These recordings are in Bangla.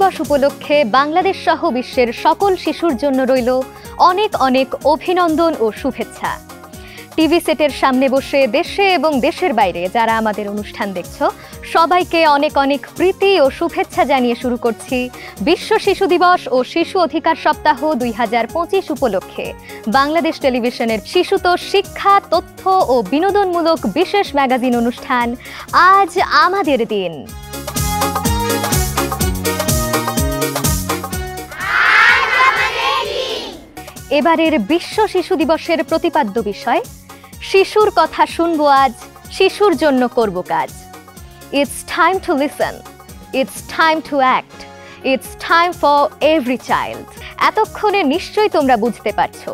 দিবস উপলক্ষে বাংলাদেশ সহ বিশ্বের সকল শিশুর জন্য রইল অনেক অনেক অভিনন্দন ও শুভেচ্ছা। টিভি সেটের সামনে বসে দেশে এবং দেশের বাইরে যারা আমাদের অনুষ্ঠান দেখছো সবাইকে অনেক অনেক প্রীতি ও শুভেচ্ছা জানিয়ে শুরু করছি বিশ্ব শিশু দিবস ও শিশু অধিকার সপ্তাহ 2025 উপলক্ষে বাংলাদেশ টেলিভিশনের শিশুতোষ শিক্ষা, তথ্য ও বিনোদনমূলক বিশেষ ম্যাগাজিন অনুষ্ঠান আজ আমাদের দিন। এবারের বিশ্ব শিশু দিবসের প্রতিপাদ্য বিষয় শিশুর কথা শুনবো আজ, শিশুর জন্য করব কাজ। It's time to listen, it's time to act, it's time for every child. এতক্ষণে নিশ্চয়ই তোমরা বুঝতে পারছো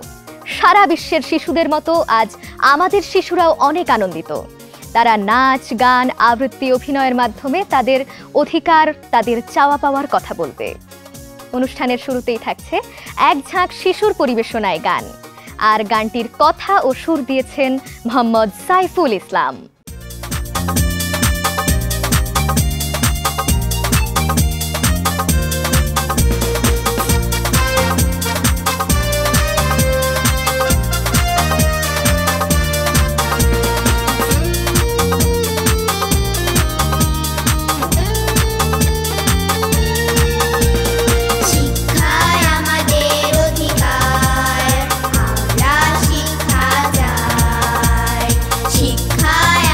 সারা বিশ্বের শিশুদের মতো আজ আমাদের শিশুরাও অনেক আনন্দিত। তারা নাচ, গান, আবৃত্তি, অভিনয়ের মাধ্যমে তাদের অধিকার, তাদের চাওয়া পাওয়ার কথা বলবে। অনুষ্ঠানের শুরুতেই থাকছে এক ঝাঁক শিশুর পরিবেশনায় গান, আর গানটির কথা ও সুর দিয়েছেন মোহাম্মদ সাইফুল ইসলাম। শিক্ষায়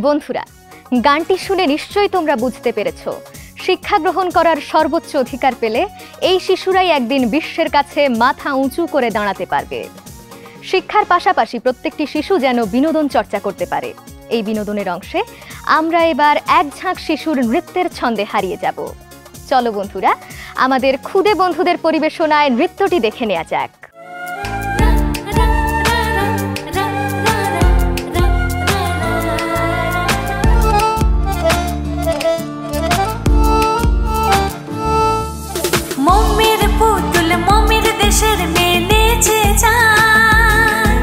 বন্ধুরা, গানটি শুনে নিশ্চয়ই তোমরা বুঝতে পেরেছো, শিক্ষা গ্রহণ করার সর্বোচ্চ অধিকার পেলে এই শিশুরাই একদিন বিশ্বের কাছে মাথা উঁচু করে দাঁড়াতে পারবে। শিক্ষার পাশাপাশি প্রত্যেকটি শিশু যেন বিনোদন চর্চা করতে পারে। এই বিনোদনের অংশে আমরা এবার এক ঝাঁক শিশুর নৃত্যের ছন্দে হারিয়ে যাব। চলো বন্ধুরা, আমাদের খুদে বন্ধুদের পরিবেশনায় নৃত্যটি দেখে নেওয়া যাক। মম্মির পুতুল মম্মির দেশের মেয়ে নেচে যায়,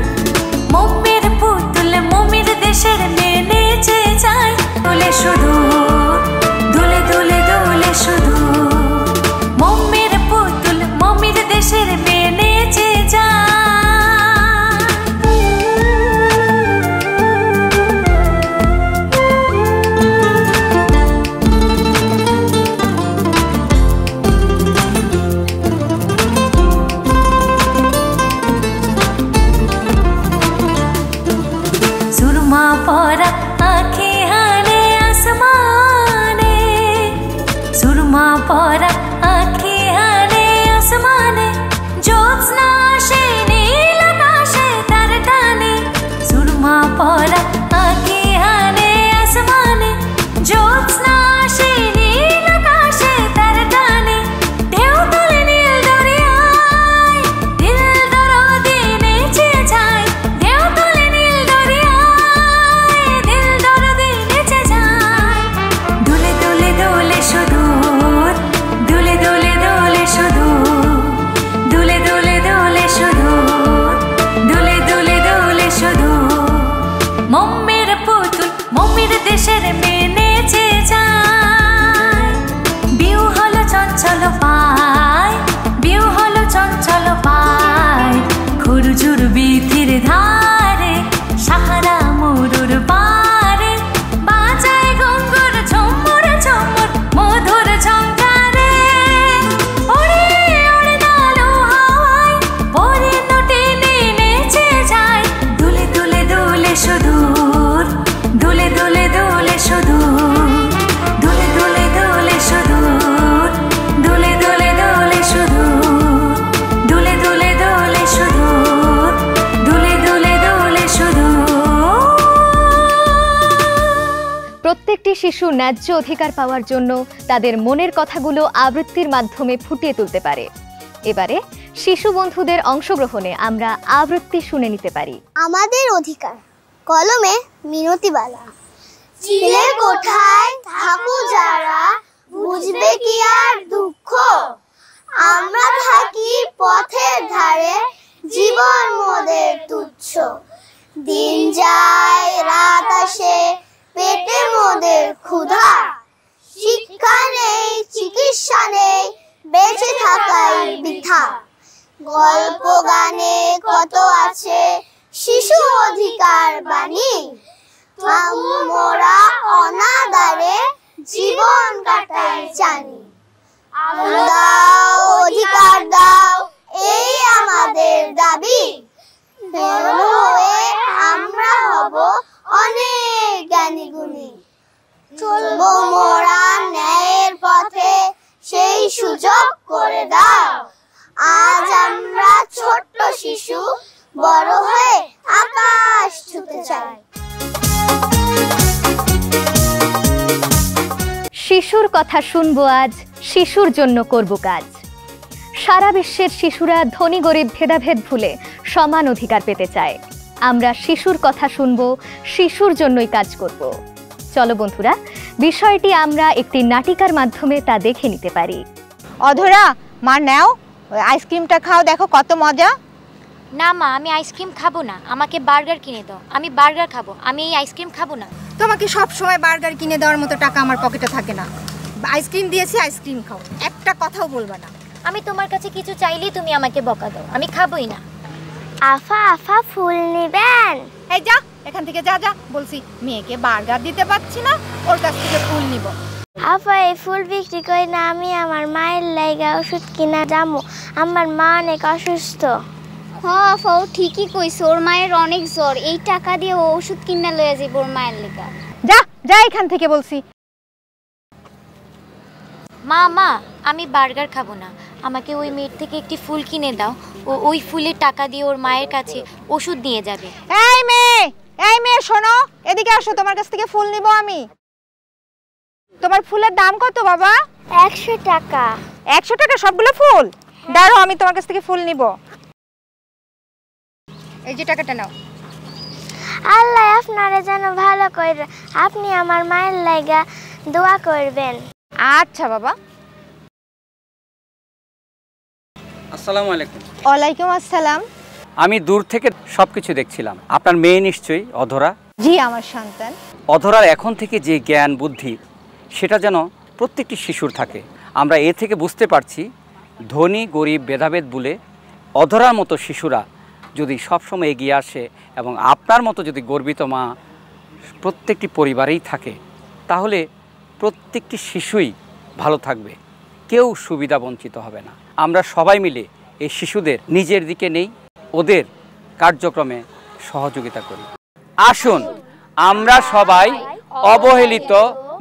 মম্মির পুতুল মম্মির দেশের মেয়ে নেচে যায়, দোলে শুধু দোলে দোলে দোলে শুধু, মম্মির পুতুল মম্মির দেশের মেয়ে নেচে যায়। सुरमा परा आँखें हाने आसमाने, सुरमा परा आँखें हाने आसमाने, ज्योत्स्ना आशे नील आकाशे तार टाने, सुरमा परा आँखें हाने आसमाने, ज्योत्स्ना आशे नील आकाशे तार टाने, ढेउ तले नील दरियाय दिल दरदी नेचे যায়, ঢেউ তলে নীল দরিয়ায় দিল দরদি নেচে যায়, দোলে দোলে দোলে শুধু দোলে দোলে দোলে শুধু, দোলে দোলে দোলে শুধু, দোলে দোলে দোলে শুধু, মম্মির পুতুল মম্মির দেশের মেয়ে নেচে যায়। বিউ হলো চঞ্চল পায়, বিউ হলো চঞ্চল পায়, খুরজুর বিথির ধারে সাহারা মরুর পারে, বাজায় গঙ্গুর ঝুমুর ঝুমুর মধুর ঝংকারে, ওরে ওরে নালু হাওয়ায় পরে নোটে নেচে যায়, দোলে দোলে দোলে শুধু দোলে দোলে দোলে শুধু, দোলে দোলে দোলে শুধু, দোলে দোলে দোলে শুধু, দোলে দোলে দোলে শুধু, দোলে দোলে দোলে শুধু। প্রত্যেকটি শিশু ন্যায্য অধিকার পাওয়ার জন্য তাদের মনের কথাগুলো আবৃত্তির মাধ্যমে ফুটিয়ে তুলতে পারে। এবারে শিশু বন্ধুদের অংশগ্রহণে আমরা আবৃত্তি শুনে নিতে পারি। আমাদের অধিকার, কলমে মিনতিবালা। চিলে কোঠায় থাকু যারা, বুঝবে কি আর দুঃখ, আমরা থাকি পথের ধারে, জীবন মোদের তুচ্ছ, দিন যায় রাত আসে, পেটে মোদের ক্ষুধা, শিক্ষা নেই চিকিৎসা নেই, বেঁচে থাকাই বৃথা, গল্প গানে কত আছে শিশু অধিকার বাণী, মোরা অনাদারে জীবন কাটাই জানি, দাও অধিকার দাও এই আমাদের দাবি, হয়ে আমরা হব অনেক জ্ঞানী গুণী, চলবো মোরা ন্যায়ের পথে সেই সুযোগ করে দাও, আজ আমরা ছোট্ট শিশু বড় হয়ে আকাশ ছুঁতে চাই। শিশুর কথা শুনবো আজ, শিশুর জন্য করব কাজ। সারা বিশ্বের শিশুরা ধনী গরিব ভেদাভেদ ভুলে সমান অধিকার পেতে চায়। আমরা শিশুর কথা শুনবো, শিশুর জন্যই কাজ করব। চলো বন্ধুরা, বিষয়টি আমরা একটি নাটিকার মাধ্যমে তা দেখে নিতে পারি। অধরা, মা নাও আইসক্রিমটা খাও, দেখো কত মজা। না মা, আমি আইসক্রিম খাবো না, আমাকে বার্গার কিনে দাও, আমি বার্গার খাবো, আমি এই আইসক্রিম খাবো না। তোমাকে সব সময় বার্গার কিনে দেওয়ার মতো টাকা আমার পকেটে থাকে না। আইসক্রিম দিয়েছি, আইসক্রিম খাও, একটা কথাও বলবা না। আমি তোমার কাছে কিছু চাইলেই তুমি আমাকে বকা দাও, আমি খাবোই না। আফা আফা ফুল নেবেন? এই যা এখান থেকে, যা যা বলছি। মেয়েকে বার্গার দিতে পারছি না, ওর কাছ থেকে ফুল নিব। আফা এই ফুল বিক্রি করি না, আমি আমার মায়ের লাইগা ওষুধ কিনা যাবো, আমার মা অনেক অসুস্থ। হ্যাঁ আফা, ও ঠিকই কইছে, ওর মায়ের অনেক জ্বর, এই টাকা দিয়ে ও ওষুধ কিনা লইয়া যাইব ওর মায়ের লেগা। যা যা এখান থেকে বলছি। মা মা আমি বার্গার খাবো না, আমাকে ওই মেয়ের থেকে একটি ফুল কিনে দাও, ও ওই ফুলের টাকা দিয়ে ওর মায়ের কাছে ওষুধ নিয়ে যাবে। এই মেয়ে শোনো, এদিকে আসো, তোমার কাছ থেকে ফুল নিব আমি। তোমার ফুলের দাম কত বাবা? 100 টাকা। 100 টাকা সবগুলো ফুল? দাঁড়াও, আমি তোমার কাছ থেকে ফুল নিব। এই যে টাকাটা নাও। আল্লাহ আপনারে যেন ভালো করে, আপনি আমার মায়ের লাইগা দোয়া করবেন। আচ্ছা বাবা। আসসালামু আলাইকুম। ওয়ালাইকুম আসসালাম। আমি দূর থেকে সবকিছু দেখছিলাম। আপনার মেয়ে নিশ্চয়ই অধরা? জি, আমার সন্তান। অধরার এখন থেকে যে জ্ঞান বুদ্ধি সেটা যেন প্রত্যেকটি শিশুর থাকে। আমরা এ থেকে বুঝতে পারছি ধনী গরিব ভেদাভেদ বলে অধরার মতো শিশুরা যদি সবসময় এগিয়ে আসে এবং আপনার মতো যদি গর্বিত মা প্রত্যেকটি পরিবারেই থাকে, তাহলে প্রত্যেকটি শিশুই ভালো থাকবে, কেউ সুবিধা বঞ্চিত হবে না। আমরা সবাই মিলে এই শিশুদের নিজের দিকে নেই, ওদের কার্যক্রমে সহযোগিতা করি। আসুন আমরা সবাই অবহেলিত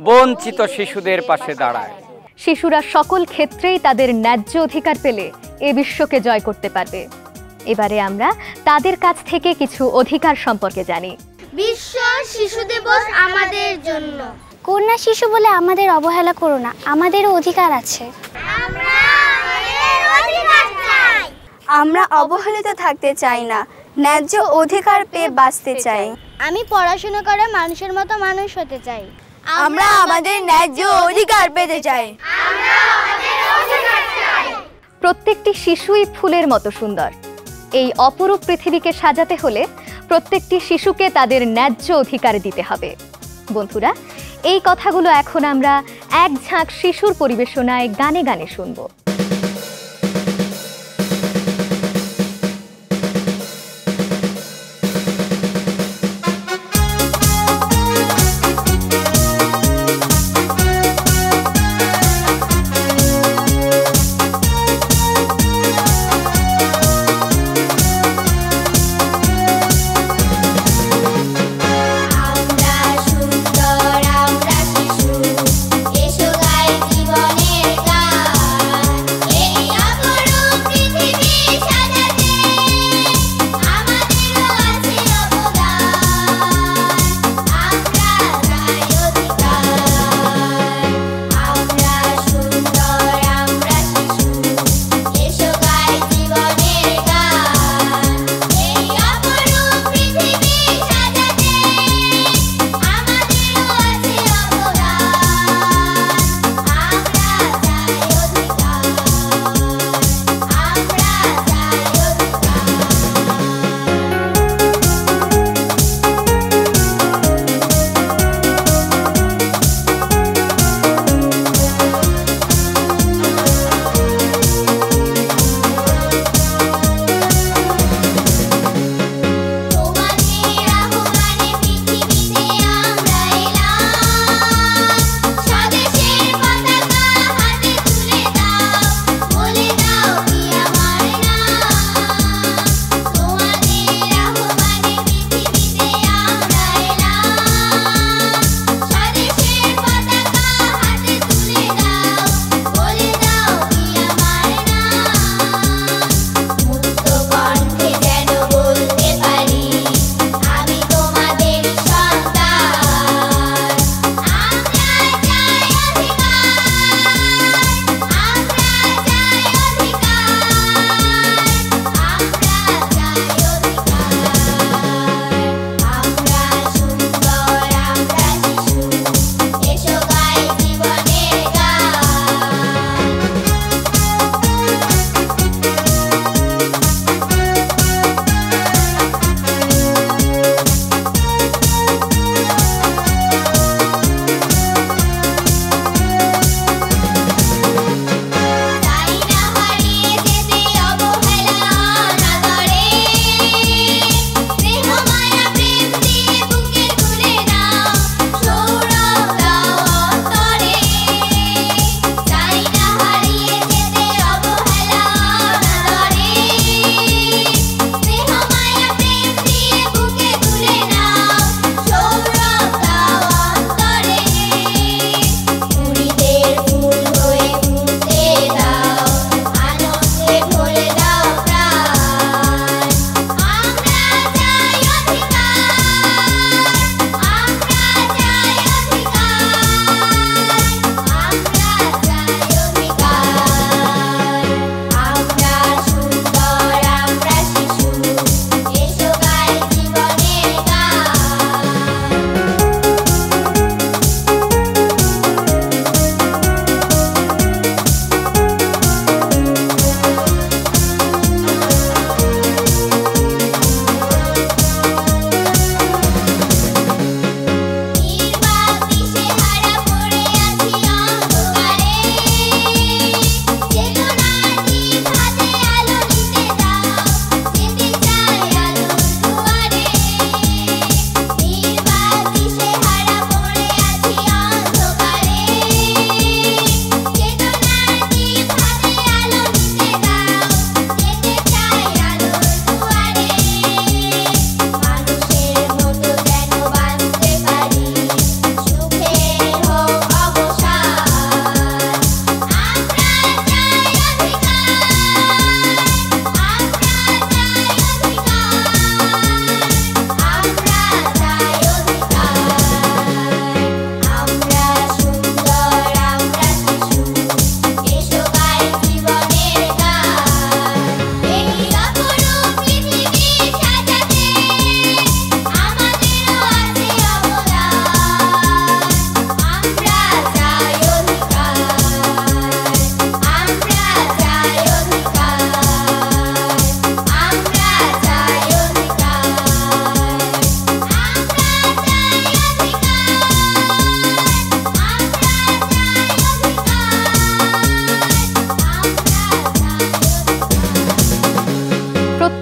বঞ্চিত শিশুদের পাশে দাঁড়াই। শিশুরা সকল ক্ষেত্রেই তাদের ন্যায্য অধিকার পেলে এ বিশ্বকে জয় করতে পারবে। এবারে আমরা তাদের কাছ থেকে কিছু অধিকার সম্পর্কে জানি। বিশ্ব শিশু দিবস আমাদের জন্য। কন্যা শিশু বলে আমাদের অবহেলা করো না, আমাদেরও অধিকার আছে। আমরা অবহেলিত থাকতে চাই না, ন্যায্য অধিকার পেয়ে বাঁচতে চাই। আমি পড়াশোনা করে মানুষের মতো মানুষ হতে চাই। আমরা আমাদের ন্যায্য অধিকার পেতে চাই। প্রত্যেকটি শিশুই ফুলের মতো সুন্দর। এই অপরূপ পৃথিবীকে সাজাতে হলে প্রত্যেকটি শিশুকে তাদের ন্যায্য অধিকার দিতে হবে। বন্ধুরা, এই কথাগুলো এখন আমরা এক ঝাঁক শিশুর পরিবেশনায় গানে গানে শুনব। আমরা শিশু, এসো গাই জীবনের গান।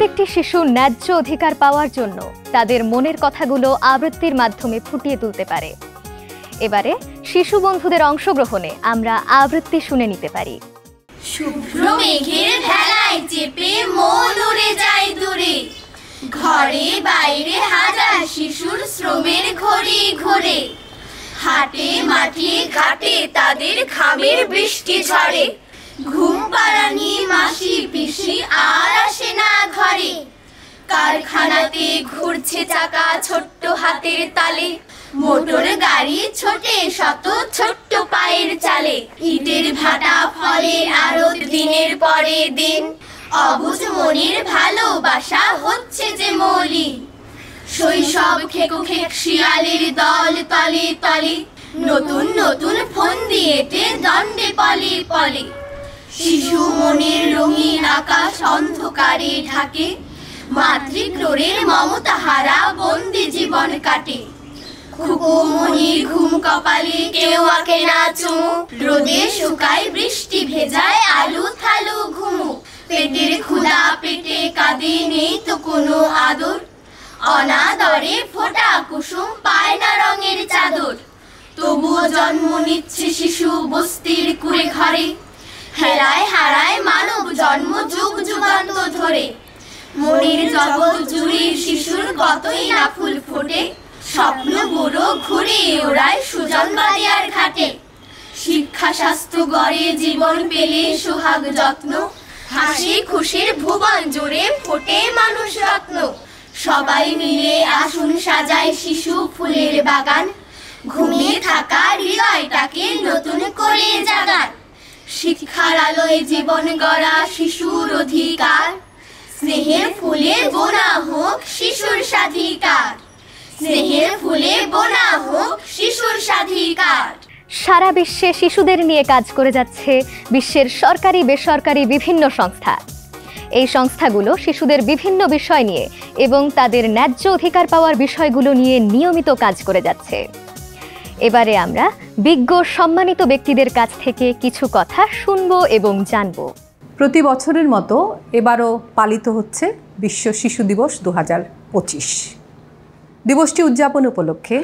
প্রত্যেকটি শিশুর ন্যায্য অধিকার পাওয়ার জন্য তাদের মনের কথাগুলো আবৃত্তির মাধ্যমে ফুটিয়ে তুলতে পারে। এবারে শিশু বন্ধুদের অংশগ্রহণে আমরা আবৃত্তি শুনে নিতে পারি। শুভ্র মেঘের ভেলায় চেপে মন উড়ে যায় দূরে, ঘরে বাইরে হাজার শিশুর শ্রমের ঘড়ি ঘোরে, হাটে মাঠে ঘাটে তাদের ঘামের বৃষ্টি ঝরে, ঘুম পাড়ানি মাসি পিসি আর আসে না ঘরে, কারখানাতে ঘুরছে চাকা ছোট্ট হাতের তালে, মোটর গাড়ি ছোটে শত ছোট্ট পায়ের চালে, ইটের ভাটা ফলে আরো দিনের পরে দিন, অবুঝ মনের ভালোবাসা হচ্ছে যে মলিন, শৈশব খেকো খেক শিয়ালের দল তলে তলে, নতুন নতুন ফন্দি এঁটে দণ্ডে পলে পলে, শিশু মনের রঙিন আকাশ অন্ধকারে ঢাকে, মাতৃক্রোড়ের মমতা হারা বন্দি জীবন কাটে, খুকুমনির ঘুম কপালে কেউ আঁকে না চুমু, রোদে শুকায় বৃষ্টি ভেজায় আলু থালু ঘুমু, পেটের ক্ষুধা পেটে কাঁদে নেই তো কোনো আদর, অনাদরে ফোটা কুসুম পায় না রঙের চাদর, তবুও জন্ম নিচ্ছে শিশু বস্তির কুড়ে ঘরে, হেলায় হারায় মানব জন্ম যুগ যুগান্ত ধরে, মনের জগৎ জুড়ে শিশুর কতই না ফুল ফোটে, স্বপ্ন বুড়ো ঘুরে ওড়ায় সুজনবাড়িয়ার ঘাটে, শিক্ষা স্বাস্থ্য গড়ে জীবন পেলে সোহাগ যত্ন, হাসি খুশির ভুবন জুড়ে ফোটে মানুষ রত্ন, সবাই মিলে আসুন সাজায় শিশু ফুলের বাগান, ঘুমিয়ে থাকা হৃদয়টাকে নতুন করে জাগান, শিক্ষার আলোয় জীবন গড়া শিশুর অধিকার, স্নেহের ফুলে বোনা হোক শিশুর স্বাধিকার, স্নেহের ফুলে বোনা হোক শিশুর স্বাধিকার। সারা বিশ্বে শিশুদের নিয়ে কাজ করে যাচ্ছে বিশ্বের সরকারি বেসরকারি বিভিন্ন সংস্থা। এই সংস্থাগুলো শিশুদের বিভিন্ন বিষয় নিয়ে এবং তাদের ন্যায্য অধিকার পাওয়ার বিষয়গুলো নিয়ে নিয়মিত কাজ করে যাচ্ছে। এবারে আমরা বিজ্ঞ সম্মানিত ব্যক্তিদের কাছ থেকে কিছু কথা শুনবো এবং জানবো। প্রতি বছরের মতো এবারও পালিত হচ্ছে বিশ্ব শিশু দিবস 2025। দিবসটি উদযাপন উপলক্ষে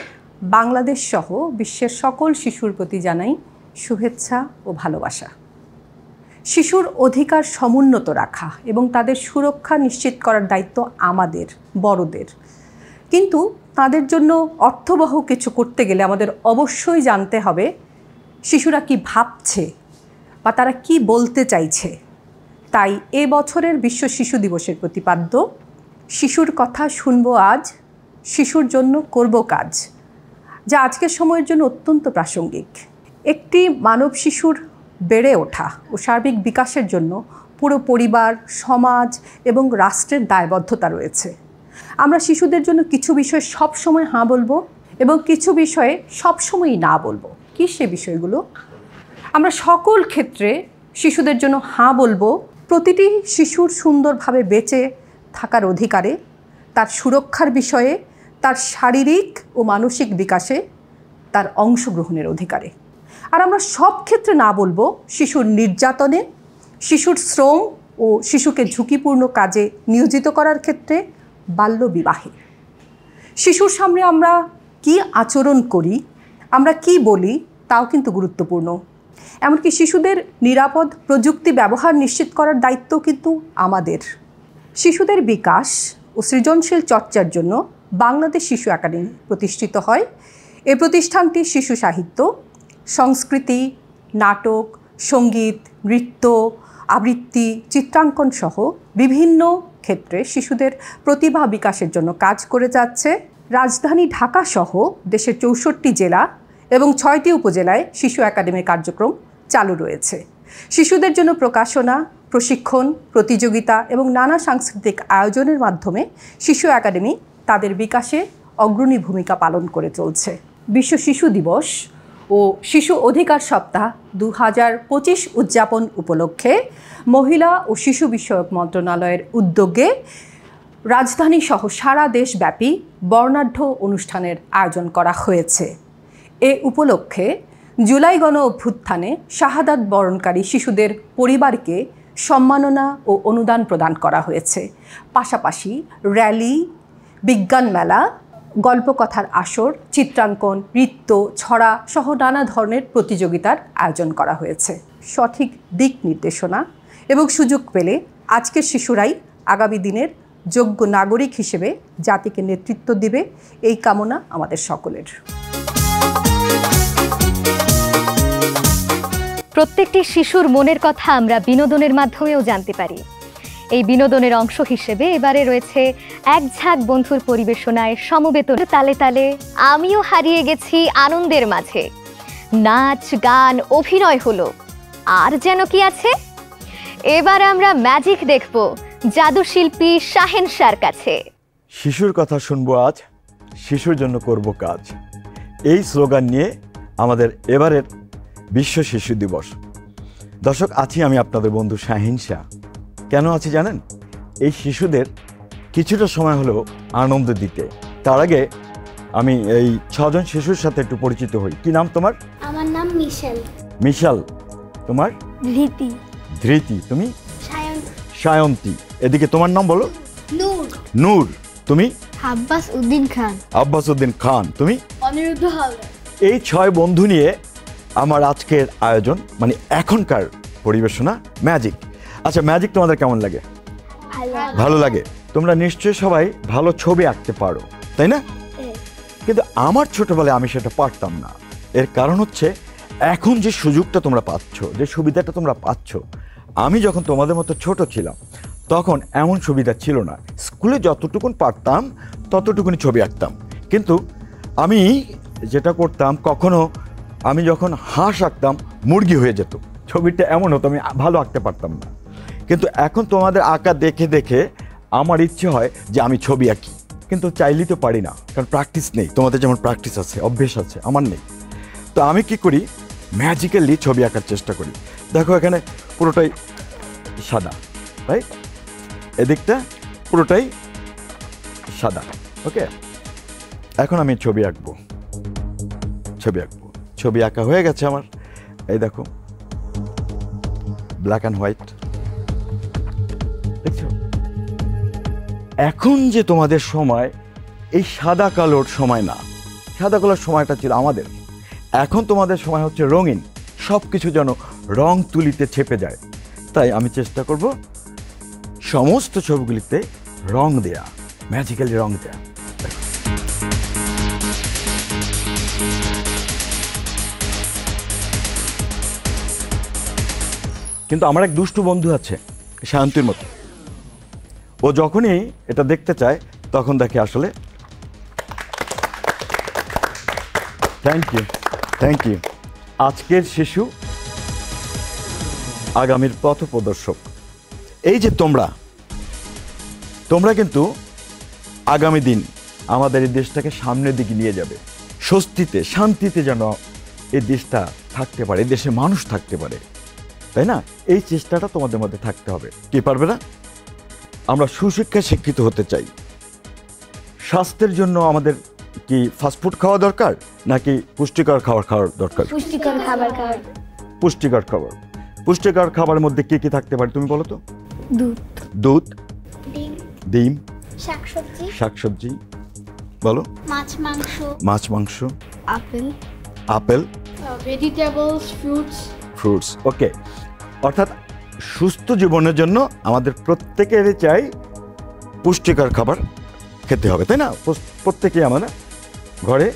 বাংলাদেশ সহ বিশ্বের সকল শিশুর প্রতি জানাই শুভেচ্ছা ও ভালোবাসা। শিশুর অধিকার সমুন্নত রাখা এবং তাদের সুরক্ষা নিশ্চিত করার দায়িত্ব আমাদের বড়দের, কিন্তু তাদের জন্য অর্থবহ কিছু করতে গেলে আমাদের অবশ্যই জানতে হবে শিশুরা কি ভাবছে বা তারা কি বলতে চাইছে। তাই এ বছরের বিশ্ব শিশু দিবসের প্রতিপাদ্য শিশুর কথা শুনবো আজ, শিশুর জন্য করব কাজ, যা আজকের সময়ের জন্য অত্যন্ত প্রাসঙ্গিক। একটি মানব শিশুর বেড়ে ওঠা ও সার্বিক বিকাশের জন্য পুরো পরিবার, সমাজ এবং রাষ্ট্রের দায়বদ্ধতা রয়েছে। আমরা শিশুদের জন্য কিছু বিষয়ে সবসময় হ্যাঁ বলবো এবং কিছু বিষয়ে সবসময়ই না বলবো। কী সে বিষয়গুলো? আমরা সকল ক্ষেত্রে শিশুদের জন্য হ্যাঁ বলবো প্রতিটি শিশুর সুন্দরভাবে বেঁচে থাকার অধিকারে, তার সুরক্ষার বিষয়ে, তার শারীরিক ও মানসিক বিকাশে, তার অংশগ্রহণের অধিকারে। আর আমরা সব ক্ষেত্রে না বলবো শিশুর নির্যাতনে, শিশুর শ্রম ও শিশুকে ঝুঁকিপূর্ণ কাজে নিয়োজিত করার ক্ষেত্রে, বাল্যবিবাহে। শিশুর সামনে আমরা কি আচরণ করি, আমরা কি বলি, তাও কিন্তু গুরুত্বপূর্ণ। এমনকি শিশুদের নিরাপদ প্রযুক্তি ব্যবহার নিশ্চিত করার দায়িত্ব কিন্তু আমাদের। শিশুদের বিকাশ ও সৃজনশীল চর্চার জন্য বাংলাদেশ শিশু একাডেমি প্রতিষ্ঠিত হয়। এই প্রতিষ্ঠানটি শিশু সাহিত্য, সংস্কৃতি, নাটক, সঙ্গীত, নৃত্য, আবৃত্তি, চিত্রাঙ্কন সহ বিভিন্ন ক্ষেত্রে শিশুদের প্রতিভা বিকাশের জন্য কাজ করে যাচ্ছে। রাজধানী ঢাকা সহ দেশের 64টি জেলা এবং 6টি উপজেলায় শিশু একাডেমির কার্যক্রম চালু রয়েছে। শিশুদের জন্য প্রকাশনা, প্রশিক্ষণ, প্রতিযোগিতা এবং নানা সাংস্কৃতিক আয়োজনের মাধ্যমে শিশু একাডেমি তাদের বিকাশে অগ্রণী ভূমিকা পালন করে চলছে। বিশ্ব শিশু দিবস ও শিশু অধিকার সপ্তাহ 2025 উদযাপন উপলক্ষে মহিলা ও শিশু বিষয়ক মন্ত্রণালয়ের উদ্যোগে রাজধানী সহ সারা দেশব্যাপী বর্ণাঢ্য অনুষ্ঠানের আয়োজন করা হয়েছে। এ উপলক্ষে জুলাই গণ অভ্যুত্থানে শাহাদাত বরণকারী শিশুদের পরিবারকে সম্মাননা ও অনুদান প্রদান করা হয়েছে। পাশাপাশি র্যালি, বিজ্ঞান মেলা, গল্পকথার আসর, চিত্রাঙ্কন, নৃত্য, ছড়া সহ নানা ধরনের প্রতিযোগিতার আয়োজন করা হয়েছে। সঠিক দিক নির্দেশনা এবং সুযোগ পেলে আজকের শিশুরাই আগামী দিনের যোগ্য নাগরিক হিসেবে জাতিকে নেতৃত্ব দিবে, এই কামনা আমাদের সকলের। প্রত্যেকটি শিশুর মনের কথা আমরা বিনোদনের মাধ্যমেও জানতে পারি। এই বিনোদনের অংশ হিসেবে এবারে রয়েছে এক ঝাঁক বন্ধুর পরিবেশনায় সমবেত তালে তালে আমিও হারিয়ে গেছি আনন্দের মাঝে। নাচ, গান, অভিনয় হলো, আর যেন কি আছে। এবার আমরা ম্যাজিক দেখব জাদু শিল্পী শাহেন শাহর কাছে। শিশুর কথা শুনবো আজ, শিশুর জন্য করব কাজ, এই স্লোগান নিয়ে আমাদের এবারের বিশ্ব শিশু দিবস। দর্শক, আছি আমি আপনাদের বন্ধু শাহিন শাহ। কেন আছি জানেন? এই শিশুদের কিছুটা সময় হলেও আনন্দ দিতে। তার আগে আমি এই 6 জন শিশুর সাথে একটু পরিচিত হই। কি নাম তোমার? আমার নাম মিশেল। মিশাল। তোমার? ধৃতি। ধৃতি। তুমি? সায়ন্তী। সায়ন্তী। এদিকে তোমার নাম বলো? নূর। নূর। তুমি? আব্বাস উদ্দিন খান। আব্বাস উদ্দিন খান। তুমি? অনিরুদ্ধ হালদার। এই 6 বন্ধু নিয়ে আমার আজকের আয়োজন, মানে এখনকার পরিবেশনা ম্যাজিক। আচ্ছা, ম্যাজিক তোমাদের কেমন লাগে? ভালো লাগে। তোমরা নিশ্চয়ই সবাই ভালো ছবি আঁকতে পারো, তাই না? কিন্তু আমার ছোটবেলায় আমি সেটা পারতাম না। এর কারণ হচ্ছে এখন যে সুযোগটা তোমরা পাচ্ছ, যে সুবিধাটা তোমরা পাচ্ছ, আমি যখন তোমাদের মতো ছোট ছিলাম তখন এমন সুবিধা ছিল না। স্কুলে যতটুকুন পারতাম ততটুকুনি ছবি আঁকতাম। কিন্তু আমি যেটা করতাম, কখনো আমি যখন হাঁস আঁকতাম মুরগি হয়ে যেত, ছবিটা এমন হতো আমি ভালো আঁকতে পারতাম না। কিন্তু এখন তোমাদের আঁকা দেখে দেখে আমার ইচ্ছে হয় যে আমি ছবি আঁকি, কিন্তু চাইলেই তো পারি না, কারণ প্র্যাকটিস নেই। তোমাদের যেমন প্র্যাকটিস আছে, অভ্যেস আছে, আমার নেই। তো আমি কি করি, ম্যাজিক্যালি ছবি আঁকার চেষ্টা করি। দেখো এখানে পুরোটাই সাদা, রাইট? এদিকটা পুরোটাই সাদা। ওকে, এখন আমি ছবি আঁকবো। ছবি আঁকা হয়ে গেছে আমার। এই দেখো, ব্ল্যাক অ্যান্ড হোয়াইট, দেখছো? এখন যে তোমাদের সময়, এই সাদা কালোর সময় না। সাদা কালোর সময়টা ছিল আমাদের। এখন তোমাদের সময় হচ্ছে রঙিন, সব কিছু যেন রং তুলিতে ছেপে যায়। তাই আমি চেষ্টা করব সমস্ত ছবিগুলিতে রং দেয়া, ম্যাজিক্যালি রং দেয়া। কিন্তু আমার এক দুষ্টু বন্ধু আছে, শান্তির মতো। ও যখনই এটা দেখতে চায় তখন দেখে আসলে। Thank you. আজকের শিশু আগামীর পথ প্রদর্শক। এই যে তোমরা কিন্তু আগামী দিন আমাদের এই দেশটাকে সামনের দিকে নিয়ে যাবে। স্বস্তিতে, শান্তিতে যেন এই দেশটা থাকতে পারে, এই দেশে মানুষ থাকতে পারে, তাই না? এই চেষ্টাটা তোমাদের মধ্যে থাকতে হবে। কি পারবে না? আমরা সুশিক্ষায় শিক্ষিত হতে চাই। স্বাস্থ্যের জন্য আমাদের কি ফাস্টফুড খাওয়া দরকার, নাকি পুষ্টিকর খাবার দরকার? পুষ্টিকর খাবার খাওয়া। পুষ্টিকর খাবার। পুষ্টিকর খাবারের মধ্যে কি কি থাকতে পারে তুমি বলো তো? দুধ, ডিম, শাকসবজি, বলো। মাছ, মাংস, আপেল, ভেজিটেবলস, ফ্রুটস। ওকে, অর্থাৎ সুস্থ জীবনের জন্য আমাদের প্রত্যেকেরই চাই পুষ্টিকর খাবার খেতে হবে, তাই না? প্রত্যেকেই আমরা ঘরে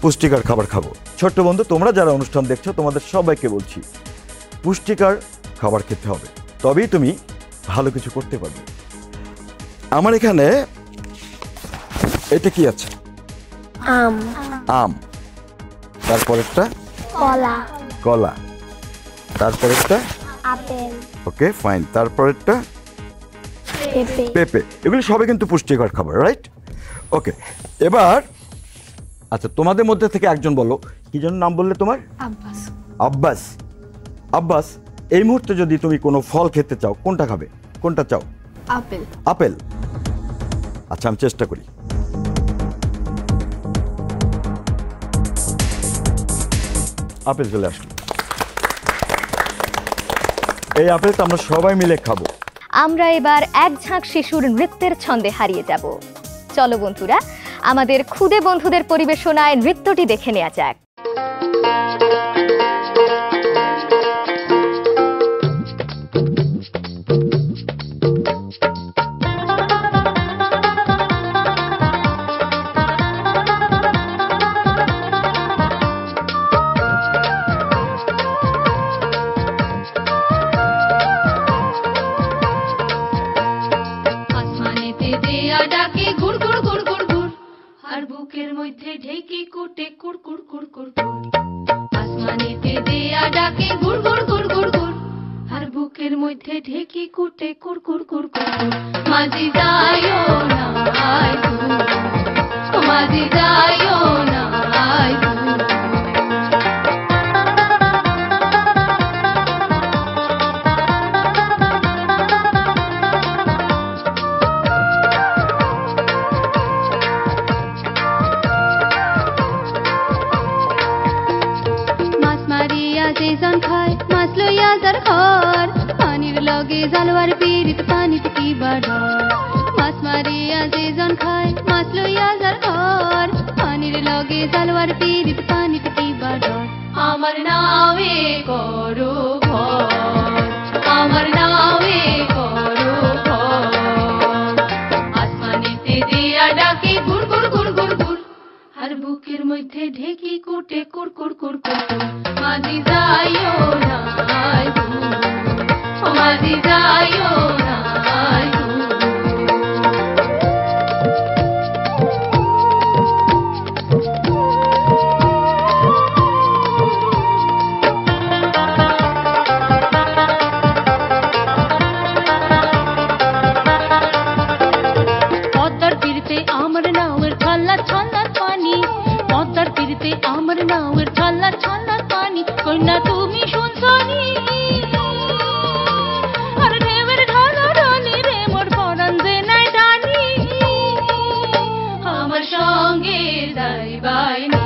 পুষ্টিকর খাবার খাবো। ছোট্ট বন্ধু, তোমরা যারা অনুষ্ঠান দেখছো তোমাদের সবাইকে বলছি, পুষ্টিকর খাবার খেতে হবে, তবেই তুমি ভালো কিছু করতে পারবে। আমার এখানে এটা কি আছে? আম। তারপরেরটা কলা। তারপরেরটা আপেল। ওকে, ফাইন। তারপরেরটা পেঁপে। এগুলি সবই কিন্তু পুষ্টিকর খাবার, রাইট? ওকে, এবার আচ্ছা, তোমাদের মধ্যে থেকে একজন বলো, কি যেন নাম বললে তোমার? আব্বাস। এই মুহূর্তে যদি তুমি কোনো ফল খেতে চাও, কোনটা খাবে? কোনটা চাও? আপেল। আচ্ছা, আমি চেষ্টা করি। আপেল চলে আসলো। এই আপেলটা আমরা সবাই মিলে খাবো। আমরা এবার এক ঝাঁক শিশুর নৃত্যের ছন্দে হারিয়ে যাব। চলো বন্ধুরা, আমাদের খুদে বন্ধুদের পরিবেশনায় নৃত্যটি দেখে নেওয়া যাক। ঢেকি কুটে কুড় কুড় কুড় কুড় কুড়, আসমানেতে দেয়া ডাকে গুড় গুড় গুড় গুড় গুড়, আর বুকের মধ্যে ঢেকি কুটে কুড় কুড় কুড় কুড় কুড়। মাঝি যাইও না আয় দূর, মাঝি যাইও না আয় দূর। লগে জালওয়ার পিরিত পানিত কি বাড়ার, মাছ মারিয়া যে জন খায় মাছ লইয়া যার ঘর, পানির লগে জালওয়ার পিরিত পানিত কি বাড়ার। আমার নামে করো ঘর, আমার নামে করো ঘর, আসমানেতে দিয়া ডাকে গুড় গুড় গুড় গুড় গুড়, আর বুকের মধ্যে ঢেকি কুটে কুড় কুড় কুড় কুড় কুড়। মাঝি যাইও না আয় দূর, মাঝি যাইও না আয় দূর। পদ্মার তীরতে আমার নাওয়ের ছল্লা ছল্লার পানি, পদ্মার তীরতে আমার নাওয়ের ছল্লা ছল্লার পানি, কন্যা তুমি শুনছনি আর ঢেউয়ের ঢালা ঢালি রে মোর পরাণ যে নাই ডানি, আমার সঙ্গে যাইবাইনি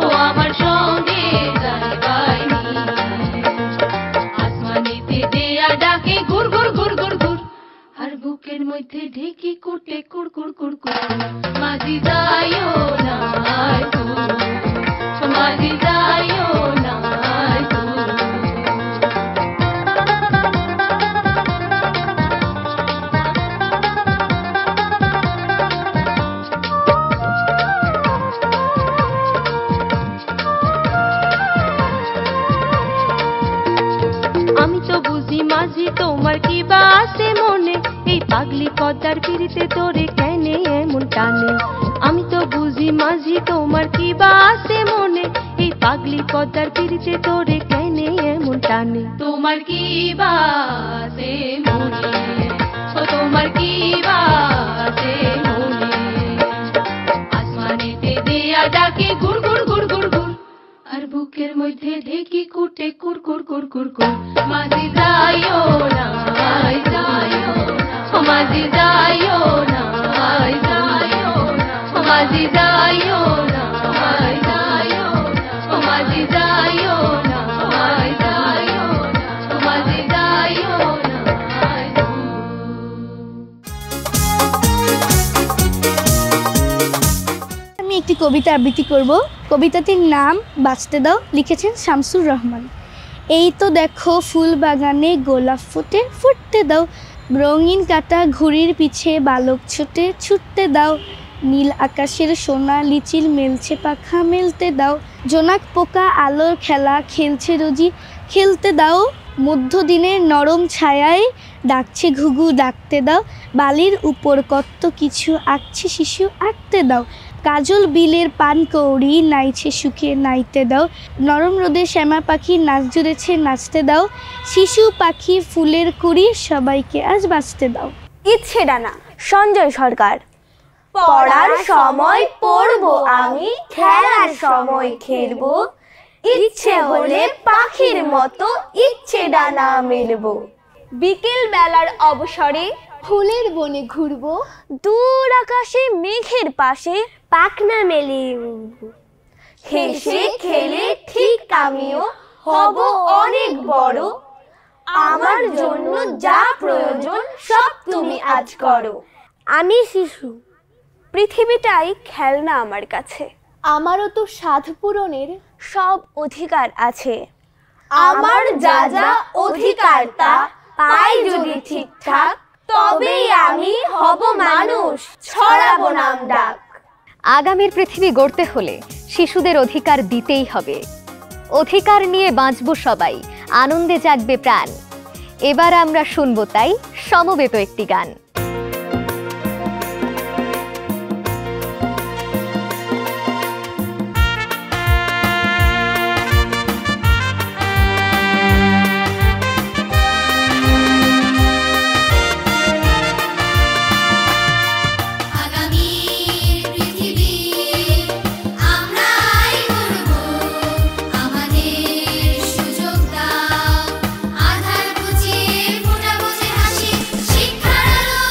ও আমার সঙ্গে যাইবাইনি, আসমানেতে দেয়া ডাকে গুড় গুড় গুড় গুড় গুড়, আর বুকের মধ্যে ঢেকি কুটে কুড় কুড় কুড় কুড়। মাঝি যাইও না আয় দূর, মাঝি যাইও না আয় দূর। আমি তো বুঝি মাঝি তোমার কি বা আছে মনে, এই পাগলি পদ্মার পিড়িতে তোরে কেনে এমন টানে। আমি তো বুঝি মাঝি তোমার কি বা আছে মনে, এই পাগলি পদ্মার পিড়িতে তোরে কেনে এমন টানে। তোমার কি বা আছে মনে, ও তোমার কি বা আছে মনে, আসমানেতে দেয়া ডাকে গুড় গুড় গুড় গুড় গুড়, আর বুকের মধ্যে ঢেকি কুটে কুড় কুড় কুড় কুড় কুড়। মাঝি যাইও না আয় যাইও না, মাঝি যাইও না আয় যাইও না, মাঝি যাইও না আয় যাইও না, মাঝি যাইও না আয় যাইও না, মাঝি যাইও না আয় দূর। আমি একটি কবিতা আবৃত্তি করব। কবিতাটির নাম বাঁচতে দাও, লিখেছেন শামসুর রহমান। এই তো দেখো ফুল বাগানে গোলাপ ফুটে, ফুটতে দাও, রঙিন কাটা ঘুড়ির পিছে বালক ছোটে, ছুটতে দাও, নীল আকাশের সোনা লিচিল মেলছে পাখা, মেলতে দাও, জোনাক পোকা আলোর খেলা খেলছে রোজি, খেলতে দাও, মধ্যদিনের নরম ছায়ায় ডাকছে ঘুঘু, ডাকতে দাও, বালির উপর কত কিছু আঁকছে শিশু, আঁকতে দাও, কাজল বিলের পান কৌড়ি নাইছে সুখে, নাইতে দাও, নরম রোদে শ্যামা পাখি নাচ জুড়েছে, নাচতে দাও, শিশু পাখি ফুলের কুড়ি সবাইকে আজ বাঁচতে দাও। ইচ্ছে ডানা, সঞ্জয় সরকার। পড়ার সময় পড়বো আমি, খেলার সময় খেলবো, ইচ্ছে হলে পাখির মতো ইচ্ছে ডানা মেলবো, বিকেল বেলার অবসরে ফুলের বনে ঘুরবো, দূর আকাশে মেঘের পাশে পাখনা মেলে উড়বো, হেসে খেলে ঠিক আমিও হব অনেক বড়, আমার জন্য যা প্রয়োজন সব তুমি আজ করো। আমি শিশু, পৃথিবীটাই খেলনা আমার কাছে। আমারও তো স্বাদ পূরণের সব অধিকার আছে। আমার যা যা অধিকার তা পাই যদি ঠিকঠাক, তবেই আমি হব মানুষ, ছড়াবো নাম ডাক। আগামীর পৃথিবী গড়তে হলে শিশুদের অধিকার দিতেই হবে। অধিকার নিয়ে বাঁচব সবাই, আনন্দে জাগবে প্রাণ। এবার আমরা শুনবো তাই সমবেত একটি গান। আধার বুঝিয়ে ফোটা বুঝে হাসি, শিক্ষার আলো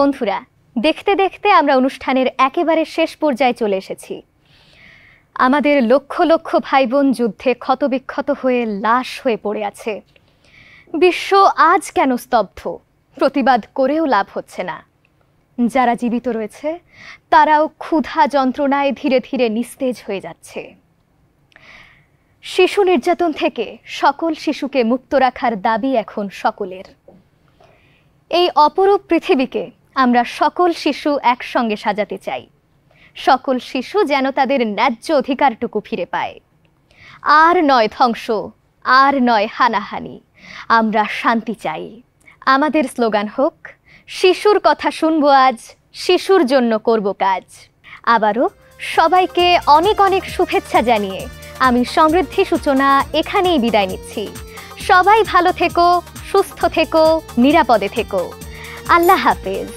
বন্ধুরা, দেখতে দেখতে আমরা অনুষ্ঠানের একেবারে শেষ পর্যায়ে চলে এসেছি। আমাদের লক্ষ লক্ষ ভাই বোন যুদ্ধে ক্ষতবিক্ষত হয়ে লাশ হয়ে পড়ে আছে। বিশ্ব আজ কেন স্তব্ধ? প্রতিবাদ করেও লাভ হচ্ছে না। যারা জীবিত রয়েছে তারাও ক্ষুধা যন্ত্রণায় ধীরে ধীরে নিস্তেজ হয়ে যাচ্ছে। শিশু নির্যাতন থেকে সকল শিশুকে মুক্ত রাখার দাবি এখন সকলের। এই অপরূপ পৃথিবীকে আমরা সকল শিশু একসঙ্গে সাজাতে চাই। সকল শিশু যেন তাদের ন্যায্য অধিকারটুকু ফিরে পায়। আর নয় ধ্বংস, আর নয় হানাহানি, আমরা শান্তি চাই। আমাদের স্লোগান হোক, শিশুর কথা শুনবো আজ, শিশুর জন্য করব কাজ। আবারও সবাইকে অনেক অনেক শুভেচ্ছা জানিয়ে আমি সমৃদ্ধি সূচনা এখানেই বিদায় নিচ্ছি। সবাই ভালো থেকো, সুস্থ থেকো, নিরাপদে থেকো। আল্লাহ হাফেজ।